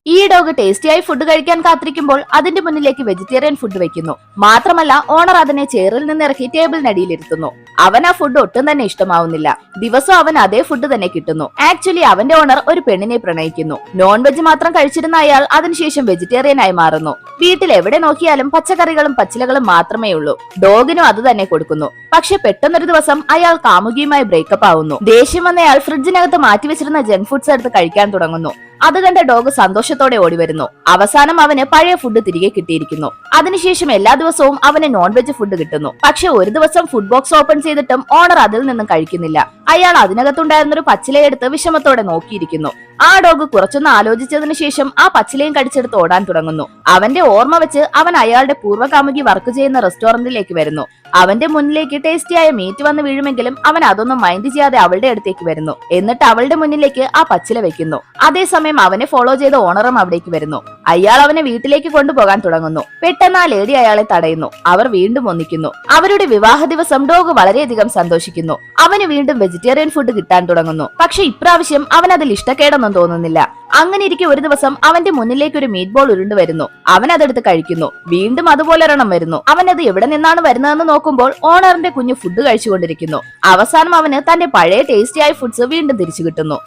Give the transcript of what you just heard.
ഈ dog ടേസ്റ്റിയായി food കഴിക്കാൻ കാത്തിരിക്കുമ്പോൾ അതിന്റെ മുന്നിലേക്ക് വെജിറ്റേറിയൻ ഫുഡ് വെക്കുന്നു. മാത്രമല്ല ഓണർ അതിനെ ചെയറിൽ നിന്നിറക്കി ടേബിളിനടിയിലിരുത്തുന്നു. അവൻ ആ ഫുഡ് ഒട്ടും തന്നെ ഇഷ്ടമാവുന്നില്ല. ദിവസം അവൻ അതേ ഫുഡ് തന്നെ കിട്ടുന്നു. ആക്ച്വലി അവന്റെ ഓണർ ഒരു പെണ്ണിനെ പ്രണയിക്കുന്നു. നോൺ വെജ് മാത്രം കഴിച്ചിരുന്ന അയാൾ അതിനുശേഷം വെജിറ്റേറിയൻ ആയി മാറുന്നു. വീട്ടിൽ എവിടെ നോക്കിയാലും പച്ചക്കറികളും പച്ചിലകളും മാത്രമേ ഉള്ളൂ. ഡോഗിനും അത് തന്നെ കൊടുക്കുന്നു. പക്ഷെ പെട്ടെന്നൊരു ദിവസം അയാൾ കാമുകിയുമായി ബ്രേക്കപ്പ് ആവുന്നു. ദേഷ്യം വന്നയാൾ ഫ്രിഡ്ജിനകത്ത് മാറ്റിവെച്ചിരുന്ന ജങ്ക് ഫുഡ്സ് എടുത്ത് കഴിക്കാൻ തുടങ്ങുന്നു. അത് കണ്ട ഡോഗ് സന്തോഷത്തോടെ ഓടി വരുന്നു. അവസാനം അവന് പഴയ ഫുഡ് തിരികെ കിട്ടിയിരിക്കുന്നു. അതിനുശേഷം എല്ലാ ദിവസവും അവന് നോൺ വെജ് ഫുഡ് കിട്ടുന്നു. പക്ഷെ ഒരു ദിവസം ഫുഡ് ബോക്സ് ഓപ്പൺ ചെയ്തിട്ടും ഓണർ അതിൽ നിന്നും കഴിക്കുന്നില്ല. അയാൾ അതിനകത്തുണ്ടായിരുന്നൊരു പച്ചിലയെടുത്ത് വിഷമത്തോടെ നോക്കിയിരിക്കുന്നു. ആ ഡോഗ് കുറച്ചൊന്ന് ആലോചിച്ചതിനു ശേഷം ആ പച്ചിലയും കടിച്ചെടുത്ത് ഓടാൻ തുടങ്ങുന്നു. അവന്റെ ഓർമ്മ വെച്ച് അവൻ അയാളുടെ പൂർവ്വകാമുകി വർക്ക് ചെയ്യുന്ന റെസ്റ്റോറന്റിലേക്ക് വരുന്നു. അവന്റെ മുന്നിലേക്ക് ടേസ്റ്റിയായ മീറ്റ് വന്ന് വീഴുമെങ്കിലും അവൻ അതൊന്നും മൈൻഡ് ചെയ്യാതെ അവളുടെ അടുത്തേക്ക് വരുന്നു. എന്നിട്ട് അവളുടെ മുന്നിലേക്ക് ആ പച്ചില വെക്കുന്നു. അതേസമയം അവനെ ഫോളോ ചെയ്ത ഓണറും അവിടേക്ക് വരുന്നു. അയാൾ അവനെ വീട്ടിലേക്ക് കൊണ്ടുപോകാൻ തുടങ്ങുന്നു. പെട്ടെന്ന് ആ ലേഡി അയാളെ തടയുന്നു. അവർ വീണ്ടും ഒന്നിക്കുന്നു. അവരുടെ വിവാഹ ദിവസം ഡോഗ് വളരെയധികം സന്തോഷിക്കുന്നു. അവന് വീണ്ടും വെജിറ്റേറിയൻ ഫുഡ് കിട്ടാൻ തുടങ്ങുന്നു. പക്ഷെ ഇപ്രാവശ്യം അവൻ അതിൽ ഇഷ്ടക്കേടൊന്നും തോന്നുന്നില്ല. അങ്ങനെ ഇരിക്കെ ഒരു ദിവസം അവന്റെ മുന്നിലേക്ക് ഒരു മീറ്റ് ബോൾ ഉരുണ്ടു വരുന്നു. അവൻ അതെടുത്ത് കഴിക്കുന്നു. വീണ്ടും അതുപോലെ ഒരെണ്ണം വരുന്നു. അവൻ അത് എവിടെ നിന്നാണ് വരുന്നതെന്ന് നോക്കുമ്പോൾ ഓണറിന്റെ കുഞ്ഞു ഫുഡ് കഴിച്ചുകൊണ്ടിരിക്കുന്നു. അവസാനം അവന് തന്റെ പഴയ ടേസ്റ്റിയായ ഫുഡ്സ് വീണ്ടും തിരിച്ചു കിട്ടുന്നു.